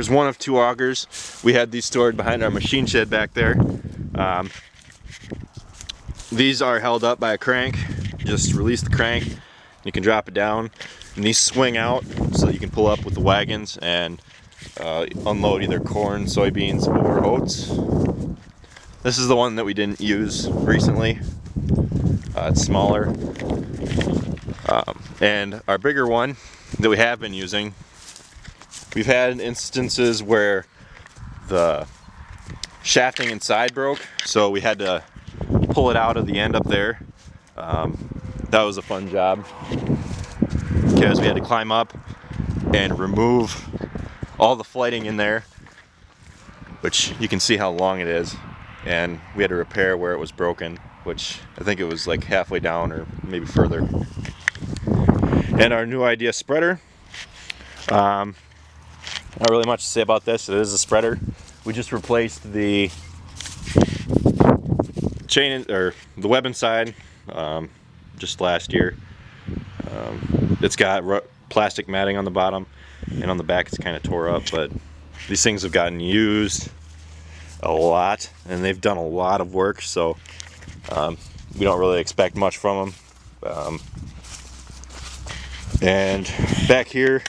There's one of two augers. We had these stored behind our machine shed back there. These are held up by a crank. Just release the crank, you can drop it down, and these swing out so you can pull up with the wagons and unload either corn, soybeans, or oats. This is the one that we didn't use recently. It's smaller. And our bigger one that we have been using, we've had instances where the shafting inside broke, so we had to pull it out of the end up there. That was a fun job because we had to climb up and remove all the flighting in there, which you can see how long it is, and we had to repair where it was broken, which I think it was like halfway down or maybe further. And our new idea spreader, not really much to say about this. It is a spreader. We just replaced the chain or the web inside just last year. It's got plastic matting on the bottom, and on the back it's kind of tore up, but these things have gotten used a lot and they've done a lot of work, so we don't really expect much from them. And back here,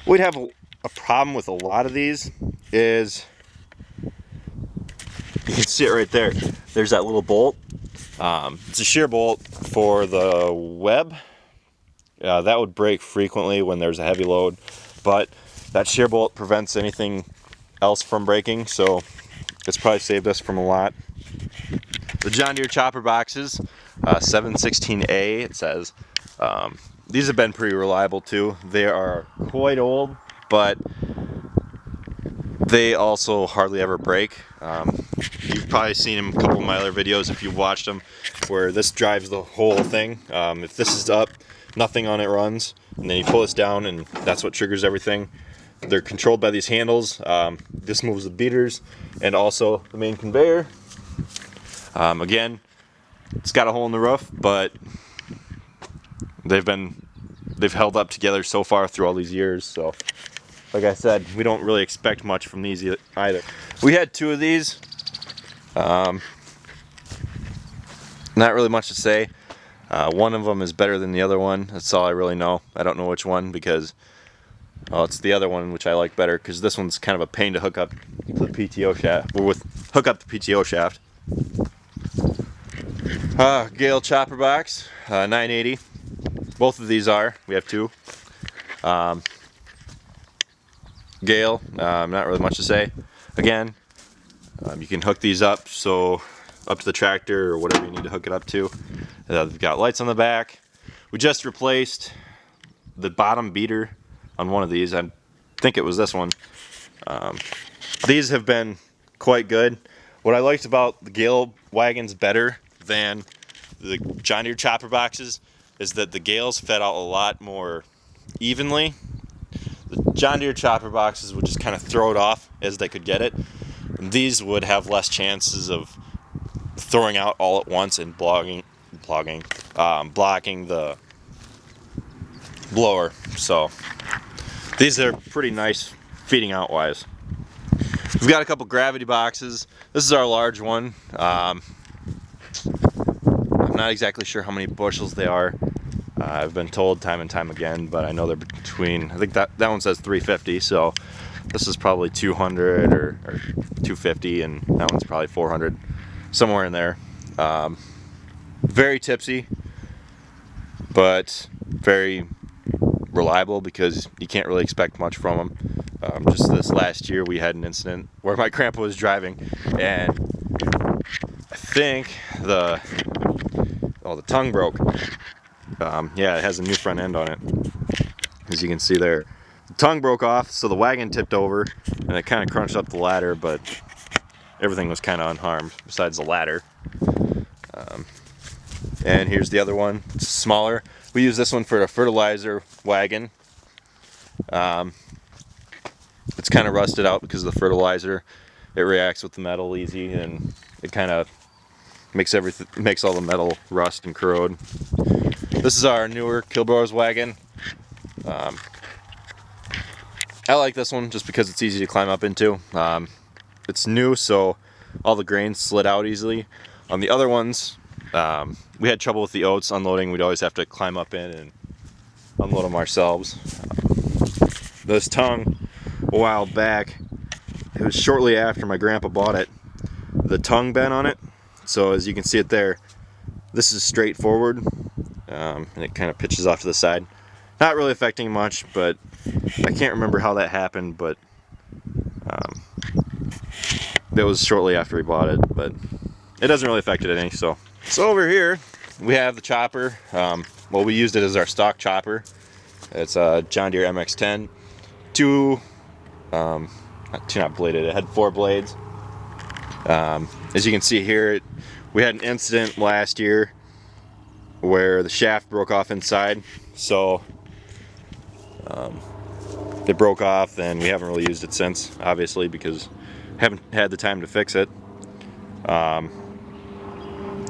we'd have a problem with a lot of these is, you can see it right there. There's that little bolt. It's a shear bolt for the web. That would break frequently when there's a heavy load, but that shear bolt prevents anything else from breaking, so it's probably saved us from a lot. The John Deere chopper boxes, 716A it says. These have been pretty reliable too. They are quite old, but they also hardly ever break. You've probably seen them a couple of my other videos if you've watched them, where this drives the whole thing. If this is up, nothing on it runs, and then you pull this down and that's what triggers everything. They're controlled by these handles. This moves the beaters and also the main conveyor. Again, it's got a hole in the roof, but they've held up together so far through all these years. So like I said, we don't really expect much from these either. We had two of these. Not really much to say. One of them is better than the other one. That's all I really know. I don't know which one because, well, it's the other one which I like better because this one's kind of a pain to hook up to the PTO shaft. Or hook up the PTO shaft. Gale chopper box, 980. Both of these are. We have two. Gale, not really much to say. Again, you can hook these up up to the tractor or whatever you need to hook it up to. They've got lights on the back. We just replaced the bottom beater on one of these. I think it was this one. These have been quite good. What I liked about the Gale wagons better than the John Deere chopper boxes is that the Gales fed out a lot more evenly. The John Deere chopper boxes would just kind of throw it off as they could get it. And these would have less chances of throwing out all at once and blocking the blower. So these are pretty nice feeding out wise. We've got a couple gravity boxes. This is our large one. I'm not exactly sure how many bushels they are. I've been told time and time again, but I know they're between, I think that one says 350, so this is probably 200 or 250, and that one's probably 400, somewhere in there. Very tipsy, but very reliable because you can't really expect much from them. Just this last year we had an incident where my grandpa was driving and I think the tongue broke. Yeah, it has a new front end on it, as you can see there. The tongue broke off, so the wagon tipped over and it kind of crunched up the ladder, but everything was kind of unharmed besides the ladder. And here's the other one. It's smaller. We use this one for a fertilizer wagon. It's kind of rusted out because of the fertilizer. It reacts with the metal easy, and it kind of makes all the metal rust and corrode. This is our newer Kilbrowers wagon. I like this one just because it's easy to climb up into. It's new, so all the grain slid out easily. On the other ones, we had trouble with the oats unloading. We'd always have to climb up in and unload them ourselves. This tongue, a while back, it was shortly after my grandpa bought it, the tongue bent on it. So as you can see it there, this is straight forward, and it kind of pitches off to the side. Not really affecting much, but I can't remember how that happened, but that was shortly after we bought it, but it doesn't really affect it any. So over here we have the chopper. Well, we used it as our stock chopper. It's a John Deere MX-10, not bladed, it had 4 blades. As you can see here, we had an incident last year where the shaft broke off inside, so it broke off, and we haven't really used it since, obviously, because haven't had the time to fix it.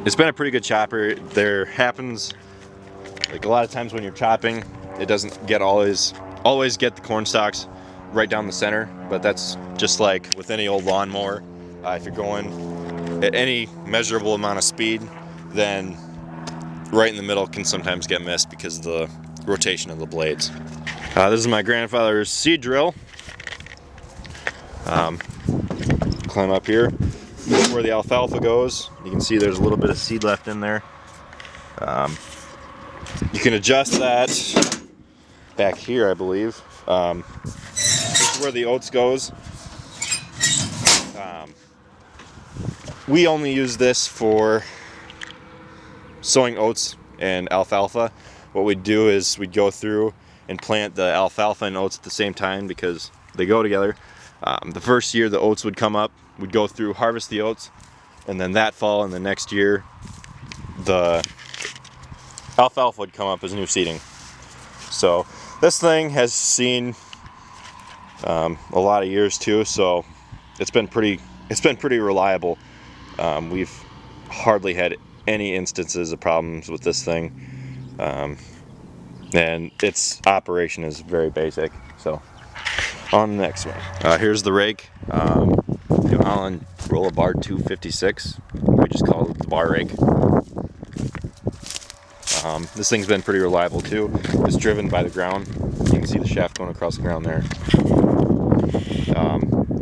It's been a pretty good chopper. There happens, like a lot of times when you're chopping, it doesn't get always get the corn stalks right down the center, but that's just like with any old lawnmower. If you're going at any measurable amount of speed, then right in the middle can sometimes get missed because of the rotation of the blades. This is my grandfather's seed drill. Climb up here. This is where the alfalfa goes. You can see there's a little bit of seed left in there. You can adjust that back here, I believe. This is where the oats goes. We only use this for sowing oats and alfalfa. What we'd do is we'd go through and plant the alfalfa and oats at the same time because they go together. The first year the oats would come up, we'd go through, harvest the oats, and then that fall and the next year the alfalfa would come up as new seeding. So this thing has seen a lot of years too, so it's been pretty reliable. We've hardly had any instances of problems with this thing, and its operation is very basic. So on the next one, here's the rake, New Holland Roller Bar 256. We just call it the bar rake. This thing's been pretty reliable too. It's driven by the ground. You can see the shaft going across the ground there.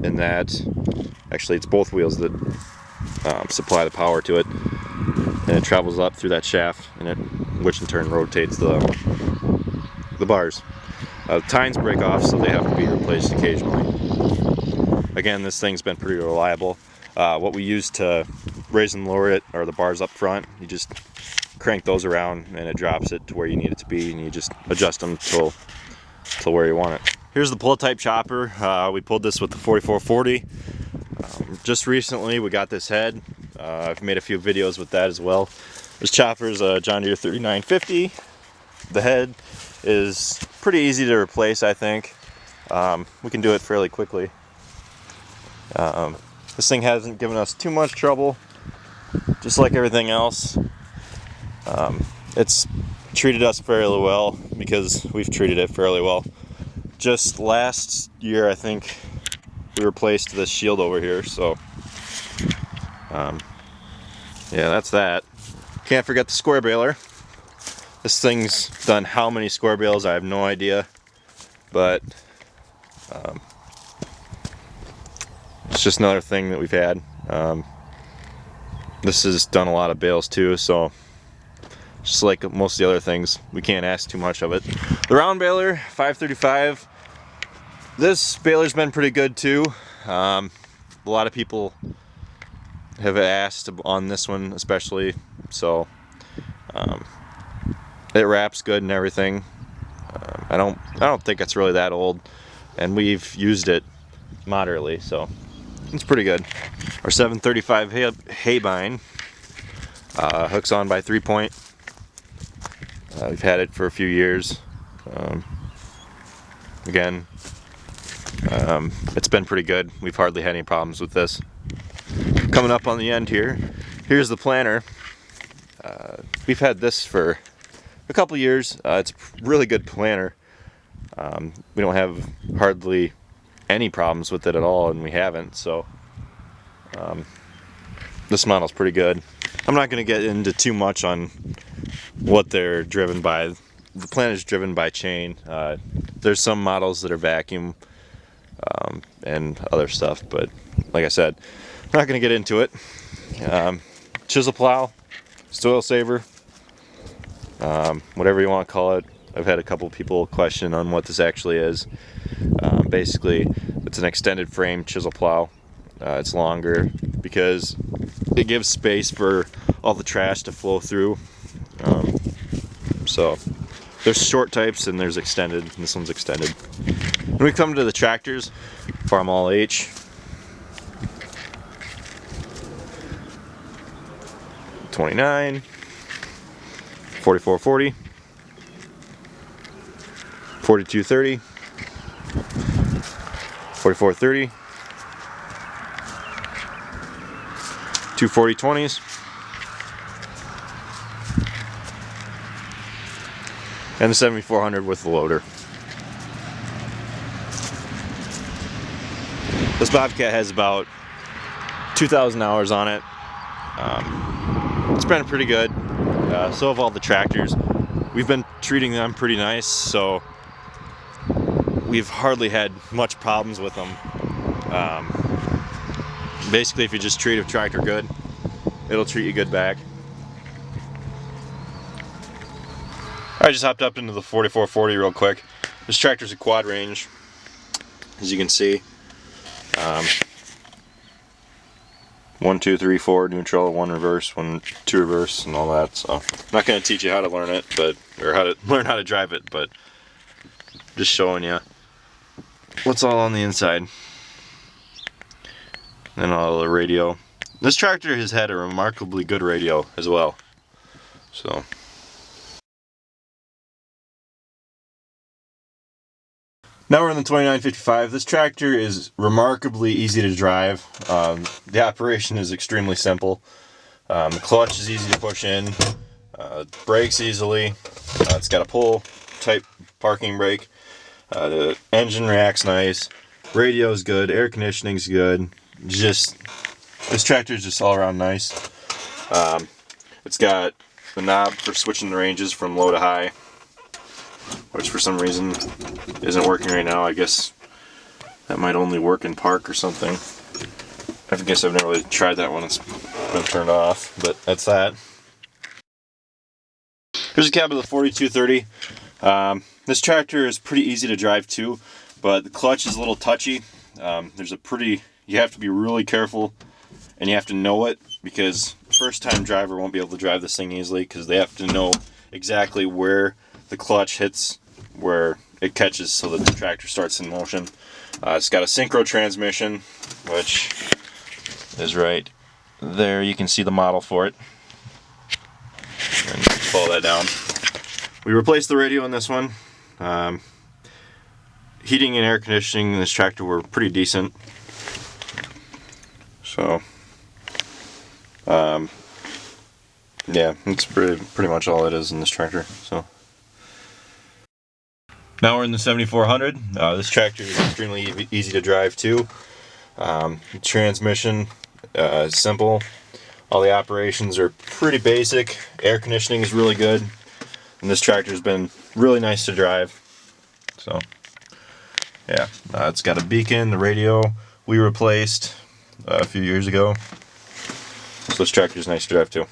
And that, actually it's both wheels that supply the power to it. And it travels up through that shaft, and which in turn rotates the bars. Tines break off, so they have to be replaced occasionally. Again, this thing's been pretty reliable. What we use to raise and lower it are the bars up front. You just crank those around and it drops it to where you need it to be, and you just adjust them till where you want it. Here's the pull type chopper. We pulled this with the 4440. Just recently we got this head. I've made a few videos with that as well. This chopper is a John Deere 3950. The head is pretty easy to replace, I think. We can do it fairly quickly. This thing hasn't given us too much trouble, just like everything else. It's treated us fairly well because we've treated it fairly well. Just last year, I think, we replaced this shield over here, so yeah, that's that. Can't forget the square baler. This thing's done how many square bales, I have no idea, but it's just another thing that we've had. This has done a lot of bales too, so just like most of the other things, we can't ask too much of it. The round baler, 535. This baler's been pretty good too. A lot of people have asked on this one especially, so it wraps good and everything. I don't think it's really that old, and we've used it moderately, so it's pretty good. Our 735 hay bind hooks on by 3-point. We've had it for a few years. Again, it's been pretty good. We've hardly had any problems with this. Coming up on the end here, here's the planter. We've had this for a couple years. It's a really good planter. We don't have hardly any problems with it at all, and we haven't, so this model's pretty good. I'm not going to get into too much on what they're driven by. The plant is driven by chain. There's some models that are vacuum and other stuff, but like I said, I'm not going to get into it. Chisel plow, soil saver, whatever you want to call it. I've had a couple people question on what this actually is. Basically, it's an extended frame chisel plow. It's longer because it gives space for all the trash to flow through. So there's short types and there's extended, and this one's extended. When we come to the tractors, Farm All H, 29, 4440, 4230, 4430, 24020s, and the 7400 with the loader. This Bobcat has about 2,000 hours on it. It's been pretty good. So have all the tractors. We've been treating them pretty nice, so we've hardly had much problems with them. Basically, if you just treat a tractor good, it'll treat you good back. I just hopped up into the 4440 real quick. This tractor's a quad range, as you can see. 1, 2, 3, 4 neutral, 1 reverse, 1, 2 reverse, and all that. So I'm not going to teach you how to learn it, or how to learn how to drive it, but just showing you what's all on the inside. And all the radio. This tractor has had a remarkably good radio as well. So now we're in the 2955. This tractor is remarkably easy to drive. The operation is extremely simple. The clutch is easy to push in. Brakes easily. It's got a pull type parking brake. The engine reacts nice. Radio's good. Air conditioning's good. This tractor is just all around nice. It's got the knob for switching the ranges from low to high, which for some reason isn't working right now. I guess that might only work in park or something. I guess I've never really tried that when it's been turned off, but that's that. Here's a cab of the 4230. This tractor is pretty easy to drive too, but the clutch is a little touchy. You have to be really careful, and you have to know it, because first time driver won't be able to drive this thing easily, because they have to know exactly where the clutch hits, where it catches, so that the tractor starts in motion. It's got a synchro transmission, which is right there. You can see the model for it. And follow that down. We replaced the radio in this one. Heating and air conditioning in this tractor were pretty decent. So, yeah, that's pretty much all it is in this tractor. So now we're in the 7400. This tractor is extremely easy to drive too. Transmission is simple. All the operations are pretty basic. Air conditioning is really good, and this tractor has been really nice to drive. So yeah, it's got a beacon. The radio we replaced a few years ago. So this tractor is nice to drive too.